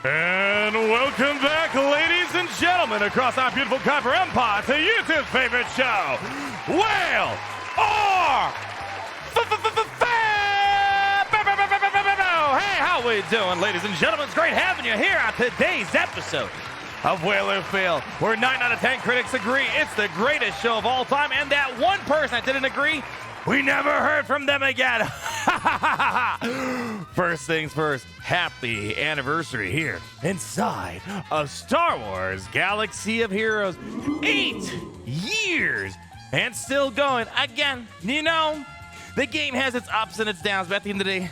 And welcome back, ladies and gentlemen, across our beautiful Copper Empire to YouTube's favorite show, Whale or Hey, how we doing, ladies and gentlemen? It's great having you here on today's episode of Whale or Fail, where 9 out of 10 critics agree it's the greatest show of all time, and that one person that didn't agree, we never heard from them again. First things first, happy anniversary here inside of Star Wars Galaxy of Heroes. 8 years and still going. Again, you know, the game has its ups and its downs, but at the end of the day,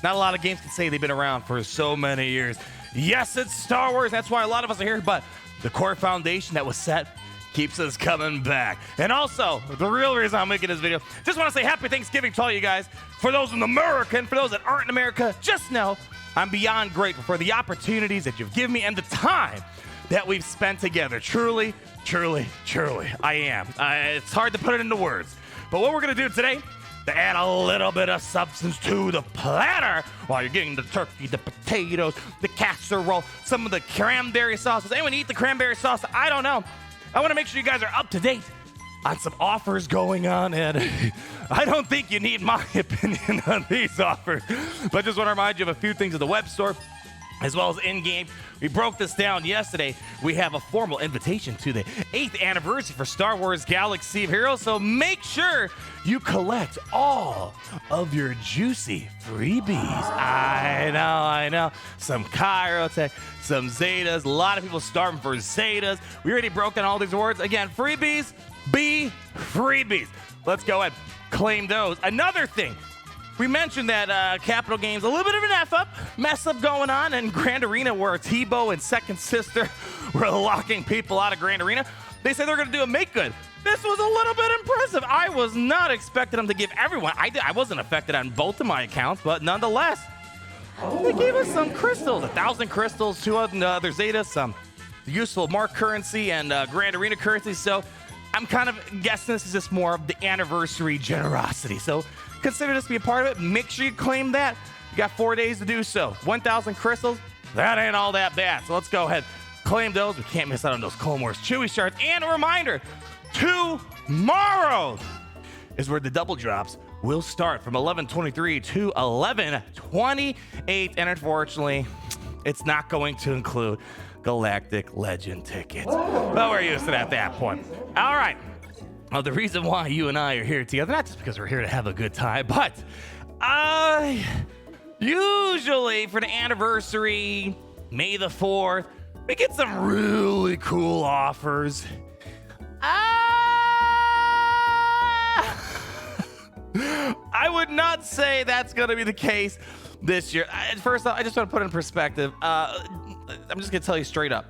not a lot of games can say they've been around for so many years. Yes, it's Star Wars. That's why a lot of us are here, but the core foundation that was set keeps us coming back. And also, the real reason I'm making this video, just want to say happy Thanksgiving to all you guys. For those in America and for those that aren't in America, just know I'm beyond grateful for the opportunities that you've given me and the time that we've spent together. Truly, truly, truly, I am. It's hard to put it into words. But what we're going to do today, to add a little bit of substance to the platter while you're getting the turkey, the potatoes, the casserole, some of the cranberry sauces. Anyone eat the cranberry sauce? I don't know. I want to make sure you guys are up to date on some offers going on, and I don't think you need my opinion on these offers, but just want to remind you of a few things at the web store as well as in-game. We broke this down yesterday. We have a formal invitation to the 8th anniversary for Star Wars Galaxy of Heroes, so make sure you collect all of your juicy freebies. I know. Some Kyrotech, some Zetas. A lot of people starving for Zetas. We already broke down all these awards. Again, freebies, be freebies. Let's go ahead, claim those. Another thing, we mentioned that Capital Games, a little bit of an mess up going on in Grand Arena where Tebow and Second Sister were locking people out of Grand Arena. They said they're going to do a make good. This was a little bit impressive. I was not expecting them to give everyone. I wasn't affected on both of my accounts, but nonetheless, they gave us some crystals, 1,000 crystals, 200 other Zetas, some useful mark currency and Grand Arena currency. So I'm kind of guessing this is just more of the anniversary generosity. So consider this to be a part of it. Make sure you claim that. You got 4 days to do so. 1,000 crystals, that ain't all that bad. So let's go ahead, claim those. We can't miss out on those Clone Wars Chewie shards. And a reminder, tomorrow is where the double drops will start from 11:23 to 11:28. And unfortunately, it's not going to include Galactic Legend tickets. But we're used to that at that point. All right. Well, the reason why you and I are here together, not just because we're here to have a good time, but usually for the anniversary, May the 4th, we get some really cool offers. I would not say that's going to be the case this year. First off, I just want to put it in perspective. I'm just going to tell you straight up.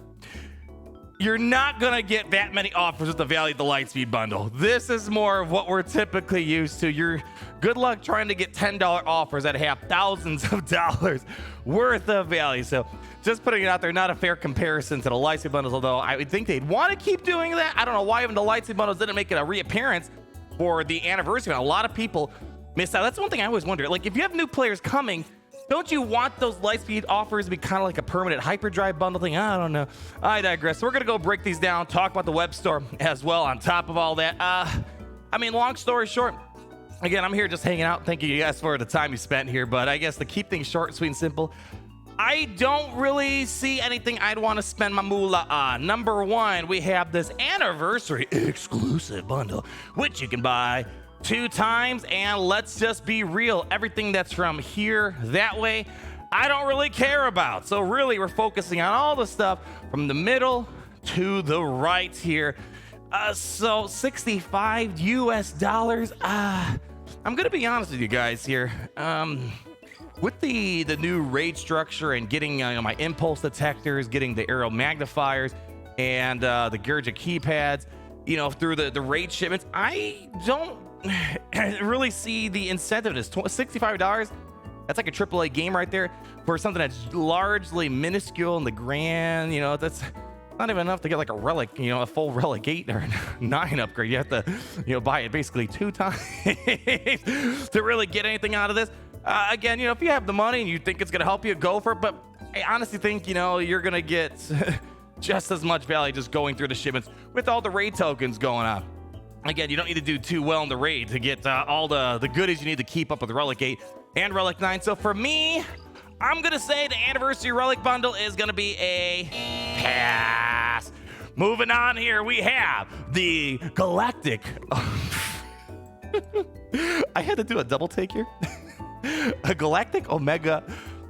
You're not going to get that many offers with the value of the Lightspeed bundle. This is more of what we're typically used to. You're good luck trying to get $10 offers that have thousands of dollars worth of value. So just putting it out there, not a fair comparison to the Lightspeed bundles, although I would think they'd want to keep doing that. I don't know why even the Lightspeed bundles didn't make it a reappearance for the anniversary. A lot of people missed out. That's one thing I always wonder. Like, if you have new players coming, don't you want those Lightspeed offers to be kind of like a permanent hyperdrive bundle thing? I don't know. I digress. So we're going to go break these down, talk about the web store as well on top of all that. Long story short, again, I'm here just hanging out. Thank you guys for the time you spent here. But I guess to keep things short, sweet, and simple, I don't really see anything I'd want to spend my moolah on. Number one, we have this anniversary exclusive bundle, which you can buy 2 times, and let's just be real, everything that's from here that way I don't really care about. So really we're focusing on all the stuff from the middle to the right here. So $65 US. I'm gonna be honest with you guys here. With the new raid structure and getting my impulse detectors, getting the aerial magnifiers, and the Gurja keypads, through the raid shipments, I don't really see the incentive. Is $65. That's like a AAA game right there for something that's largely minuscule in the grand. That's not even enough to get like a relic, a full relic 8 or 9 upgrade. You have to, buy it basically 2 times to really get anything out of this. Again, if you have the money and you think it's gonna help you, go for it. But I honestly think, you know, you're gonna get just as much value just going through the shipments with all the raid tokens going on. Again, you don't need to do too well in the raid to get all the goodies you need to keep up with Relic 8 and Relic 9. So for me, I'm gonna say the Anniversary Relic bundle is gonna be a pass. Moving on here, we have the Galactic. I had to do a double take here. A Galactic Omega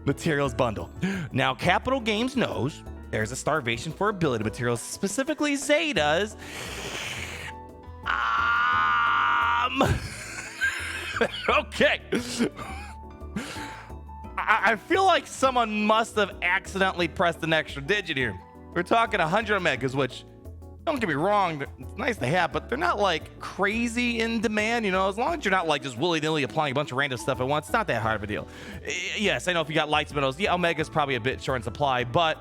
Materials bundle. Now, Capital Games knows there's a starvation for ability materials, specifically Zetas. Okay. I feel like someone must have accidentally pressed an extra digit here. We're talking 100 megas, which, don't get me wrong, it's nice to have, but they're not like crazy in demand, you know, as long as you're not like just willy-nilly applying a bunch of random stuff at once, it's not that hard of a deal. Yes, I know if you got light spinels, yeah, Omega's probably a bit short in supply, but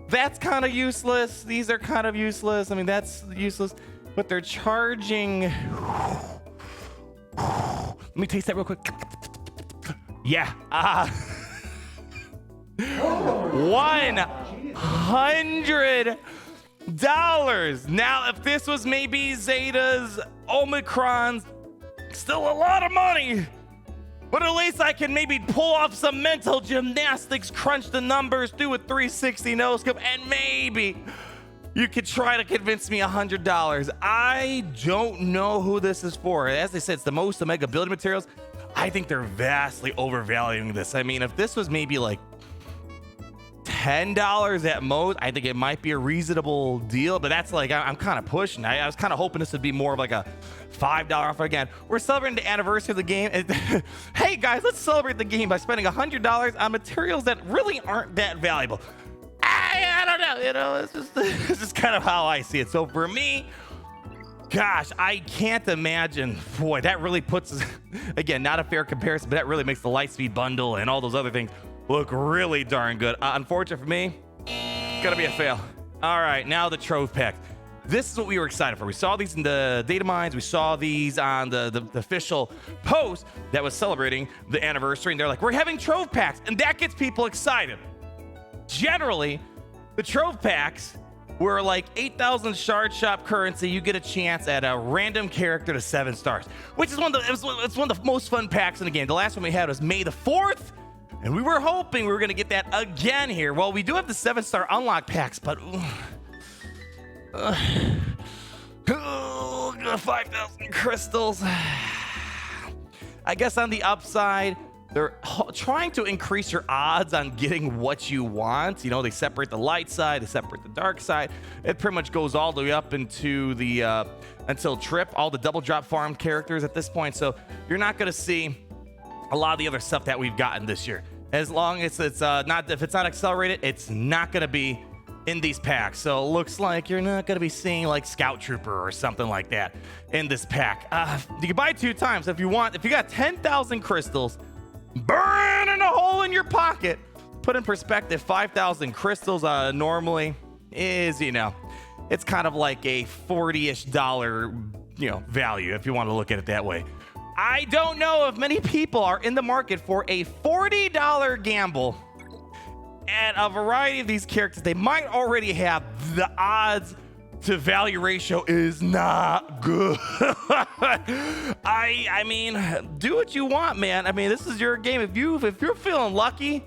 that's kind of useless. These are kind of useless. I mean, that's useless, but they're charging. Let me taste that real quick. Yeah. $100. Now, if this was maybe Zetas, Omicrons, still a lot of money. But at least I can maybe pull off some mental gymnastics, crunch the numbers, do a 360 no-scope, and maybe you could try to convince me $100. I don't know who this is for. As I said, it's the most Omega building materials. I think they're vastly overvaluing this. I mean, if this was maybe like $10 at most, I think it might be a reasonable deal, but that's like, I'm kind of pushing. I was kind of hoping this would be more of like a $5 offer. Again, we're celebrating the anniversary of the game. Hey guys, let's celebrate the game by spending $100 on materials that really aren't that valuable. I don't know, you know, it's just kind of how I see it. So for me, gosh, I can't imagine. Boy, that really puts, again, not a fair comparison, but that really makes the Lightspeed bundle and all those other things look really darn good. Unfortunate for me, gonna be a fail. All right, now the trove pack. This is what we were excited for. We saw these in the data mines. We saw these on the official post that was celebrating the anniversary. And they're like, we're having trove packs. And that gets people excited. Generally, the trove packs were like 8,000 shard shop currency. You get a chance at a random character to 7 stars, which is it's one of the most fun packs in the game. The last one we had was May the 4th. And we were hoping we were going to get that again here. Well, we do have the 7-star unlock packs, but 5,000 crystals. I guess on the upside, they're trying to increase your odds on getting what you want. You know, they separate the light side, they separate the dark side. It pretty much goes all the way up into the until Trip, all the double drop farmed characters at this point. So you're not going to see a lot of the other stuff that we've gotten this year. As long as it's not, if it's not accelerated, it's not going to be in these packs. So it looks like you're not going to be seeing like Scout Trooper or something like that in this pack. You can buy 2 times if you want. If you got 10,000 crystals, burning a hole in your pocket. Put in perspective, 5,000 crystals normally is, you know, it's kind of like a $40-ish, you know, value if you want to look at it that way. I don't know if many people are in the market for a $40 gamble at a variety of these characters. They might already have the odds to value ratio is not good. I mean, do what you want, man. I mean, this is your game. If you're feeling lucky,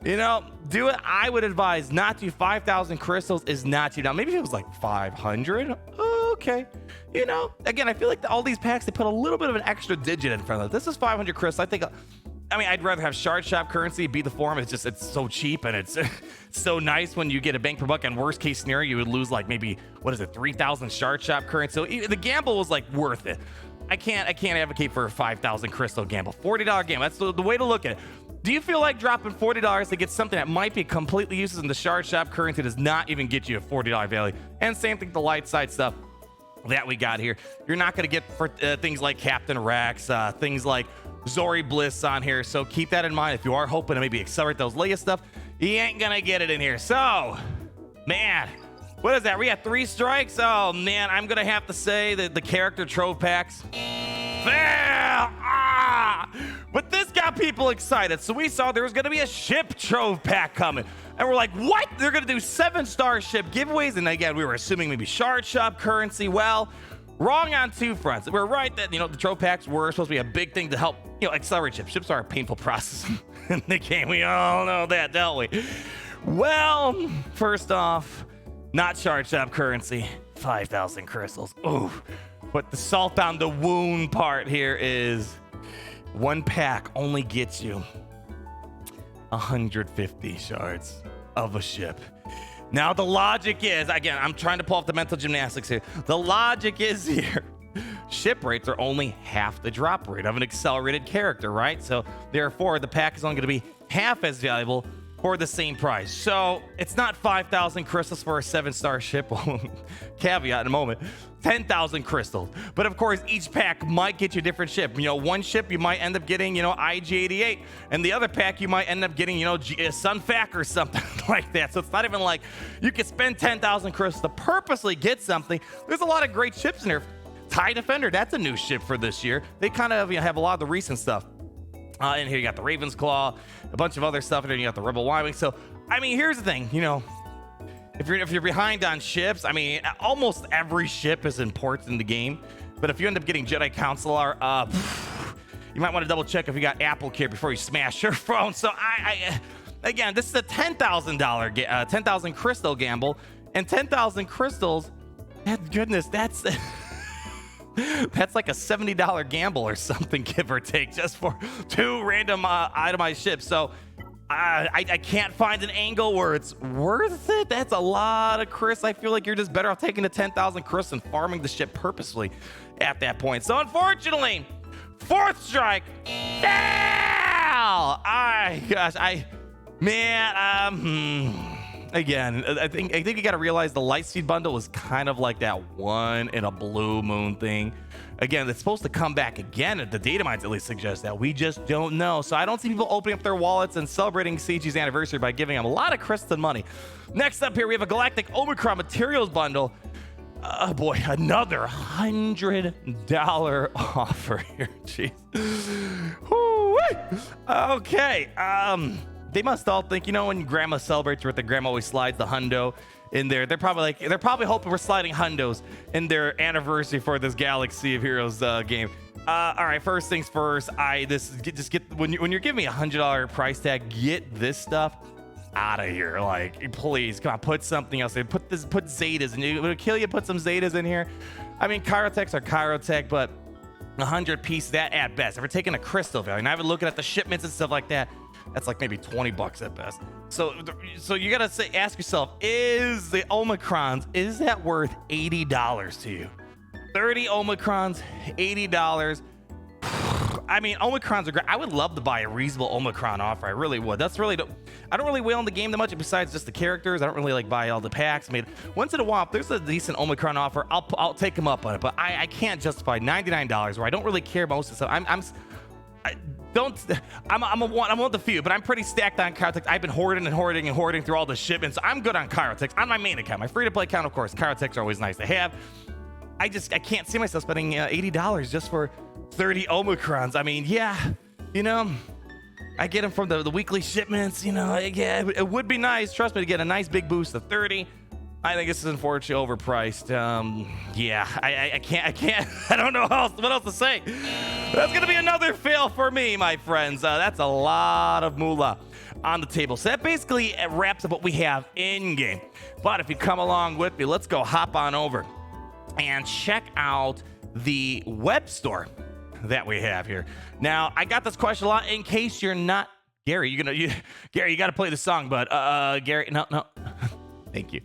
you know, do it. I would advise not to. 5,000 crystals is not too down. Maybe if it was like 500. Okay. You know, again, I feel like all these packs, they put a little bit of an extra digit in front of it. This is 500 crystals. I mean, I'd rather have shard shop currency be the form. It's so cheap, and it's so nice when you get a bang per buck. And worst case scenario, you would lose like maybe, 3,000 shard shop currency. So the gamble was like worth it. I can't advocate for a 5,000 crystal gamble. $40 gamble. That's the way to look at it. Do you feel like dropping $40 to get something that might be completely useless in the shard shop currency does not even get you a $40 value? And same thing with the light side stuff that we got here. You're not going to get for things like Captain Rex, things like Zori Bliss on here. So keep that in mind. If you are hoping to maybe accelerate those Leia stuff, you ain't going to get it in here. So, man, what is that? We got 3 strikes? Oh, man, I'm going to have to say that the character trove packs fail. But this got people excited. So we saw there was going to be a ship trove pack coming. And we're like, what? They're going to do 7-star ship giveaways? And again, we were assuming maybe shard shop currency. Well, wrong on 2 fronts. We're right that, the trove packs were supposed to be a big thing to help, accelerate ships. Ships are a painful process in the game. We all know that, don't we? Well, first off, not shard shop currency. 5,000 crystals. Ooh. But the salt on the wound part here is 1 pack only gets you 150 shards of a ship. Now the logic is, again, I'm trying to pull off the mental gymnastics here. The logic is here. Ship rates are only half the drop rate of an accelerated character, right? So therefore, the pack is only going to be half as valuable for the same price. So it's not 5,000 crystals for a 7-star ship. Caveat in a moment. 10,000 crystals. But of course, each pack might get you a different ship. One ship you might end up getting, IG-88, and the other pack you might end up getting, Sunfac or something like that. So it's not even like you could spend 10,000 crystals to purposely get something. There's a lot of great ships in there. TIE Defender, that's a new ship for this year. They kind of have a lot of the recent stuff. And here you got the Raven's Claw, a bunch of other stuff, and then you got the Rebel Y-Wing. So, here's the thing, if you're behind on ships, almost every ship is important in the game. But if you end up getting Jedi Counselor, you might want to double check if you got Apple Care before you smash your phone. So again, this is a $10,000, 10,000 crystal gamble, and 10,000 crystals. Goodness, that's that's like a $70 gamble or something, give or take, just for 2 random itemized ships. So I can't find an angle where it's worth it. That's a lot of crystals. I feel like you're just better off taking the 10,000 crystals and farming the ship purposefully at that point. So unfortunately, 4th strike. Again, I think you got to realize the Lightspeed bundle was kind of like that one in a blue moon thing. Again, it's supposed to come back again. The data mines at least suggest that. We just don't know. So I don't see people opening up their wallets and celebrating SWGoH's anniversary by giving them a lot of crystals and money. Next up here, we have a Galactic Omicron materials bundle. Oh boy, another $100 offer here. Jeez. Okay. They must all think, when grandma celebrates with the grandma always slides the hundo in there. They're probably hoping we're sliding hundos in their anniversary for this Galaxy of Heroes game. All right, first things first. When you're giving me $100 price tag, get this stuff out of here. Like, please, come on, put something else in. Put Zetas, and it'll kill you. Put some Zetas in here. Chirotechs are Chirotech, but 100 pieces, that at best. If we're taking a crystal value, and I've been looking at the shipments and stuff like that, that's like maybe $20 at best. So you gotta ask yourself, is the Omicrons, is that worth $80 to you? 30 Omicrons, $80. Omicrons are great. I would love to buy a reasonable Omicron offer. I really would. I don't really whale in the game that much besides just the characters. I don't really buy all the packs. Once in a while, if there's a decent Omicron offer, I'll take them up on it. But I can't justify $99 where I don't really care about most of the stuff. I'm one of the few, but I'm pretty stacked on Chirotech. I've been hoarding through all the shipments. I'm good on Chirotech on my main account. My free-to-play account, of course, Chirotechs are always nice to have. I can't see myself spending $80 just for 30 Omicrons. I get them from the weekly shipments. It would be nice, trust me, to get a nice big boost of 30. I think this is unfortunately overpriced. I can't. I don't know what else to say. That's going to be another fail for me, my friends. That's a lot of moolah on the table. So that basically wraps up what we have in-game. But if you come along with me, let's go hop on over and check out the web store that we have here. Now, I got this question a lot in case you're not... Gary, Gary, you got to play the song, but Gary, no. Thank you.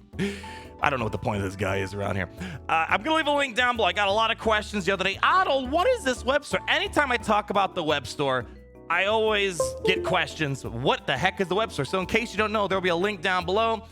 I don't know what the point of this guy is around here. I'm going to leave a link down below. I got a lot of questions the other day. Otto, what is this web store? Anytime I talk about the web store, I always get questions. What the heck is the web store? So in case you don't know, there'll be a link down below.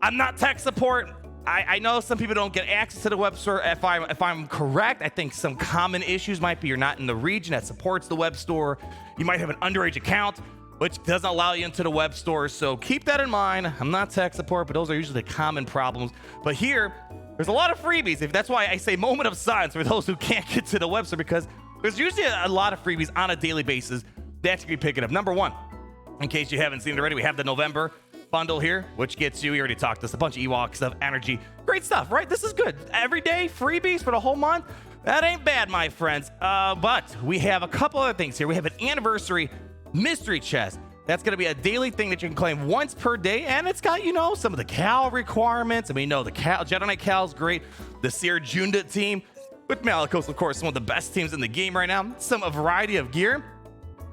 I'm not tech support. I know some people don't get access to the web store. If I'm correct, I think some common issues might be you're not in the region that supports the web store. You might have an underage account, which doesn't allow you into the web store. So keep that in mind. I'm not tech support, but those are usually the common problems. But here, there's a lot of freebies. That's why I say moment of silence for those who can't get to the web store, because there's usually a lot of freebies on a daily basis that you can be picking up. Number one, in case you haven't seen it already, we have the November bundle here, which gets you, we already talked this, a bunch of Ewoks of energy. Great stuff, right? This is good. Every day, freebies for the whole month. That ain't bad, my friends. But we have a couple other things here. We have an anniversary mystery chest. That's going to be a daily thing that you can claim once per day, and it's got, you know, some of the Cal requirements. I mean, no, the Cal, Jedi Knight Cal's great. The Seer Jundit team with Malicos, of course, one of the best teams in the game right now. Some a variety of gear.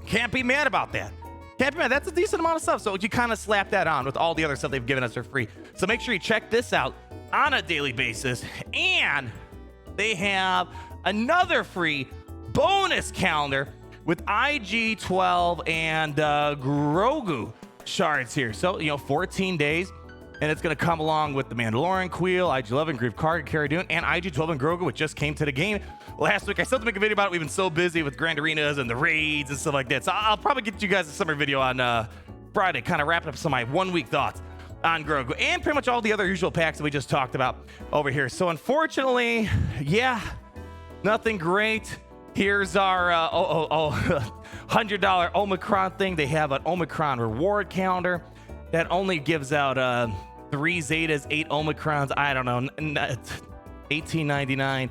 Can't be mad about that. Can't be mad. That's a decent amount of stuff. So you kind of slap that on with all the other stuff they've given us for free. So make sure you check this out on a daily basis. And they have another free bonus calendar with IG-12 and Grogu shards here. So, you know, 14 days. And it's going to come along with the Mandalorian, Queel, IG-11, Grief Karga, Cara Dune, and IG-12 and Grogu, which just came to the game last week. I still have to make a video about it. We've been so busy with Grand Arenas and the raids and stuff like that. So I'll probably get you guys a summer video on Friday, kind of wrapping up some of my 1 week thoughts on Grogu and pretty much all the other usual packs that we just talked about over here. So unfortunately, yeah, nothing great. Here's our $100 Omicron thing. They have an Omicron reward calendar that only gives out 3 Zetas, 8 Omicrons. I don't know, $18.99.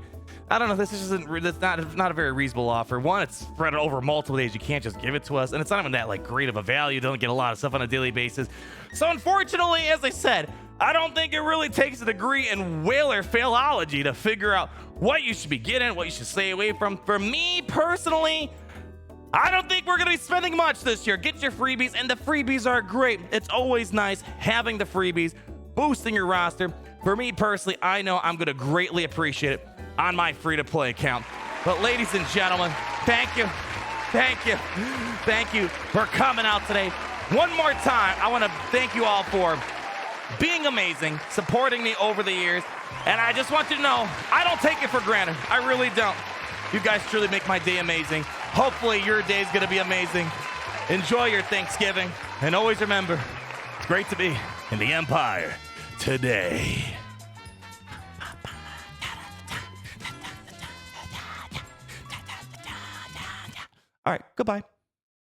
I don't know. This is that's not a very reasonable offer. One, it's spread over multiple days. You can't just give it to us, and it's not even that like great of a value. Don't get a lot of stuff on a daily basis. So unfortunately, as I said, I don't think it really takes a degree in whaler failology to figure out what you should be getting, what you should stay away from. For me personally, I don't think we're going to be spending much this year. Get your freebies, and the freebies are great. It's always nice having the freebies, boosting your roster. For me personally, I know I'm going to greatly appreciate it on my free-to-play account. But ladies and gentlemen, thank you for coming out today. One more time, I want to thank you all for being amazing, supporting me over the years. And I just want you to know, I don't take it for granted. I really don't. You guys truly make my day amazing. Hopefully your day is going to be amazing. Enjoy your Thanksgiving. And always remember, it's great to be in the Empire today. All right, goodbye.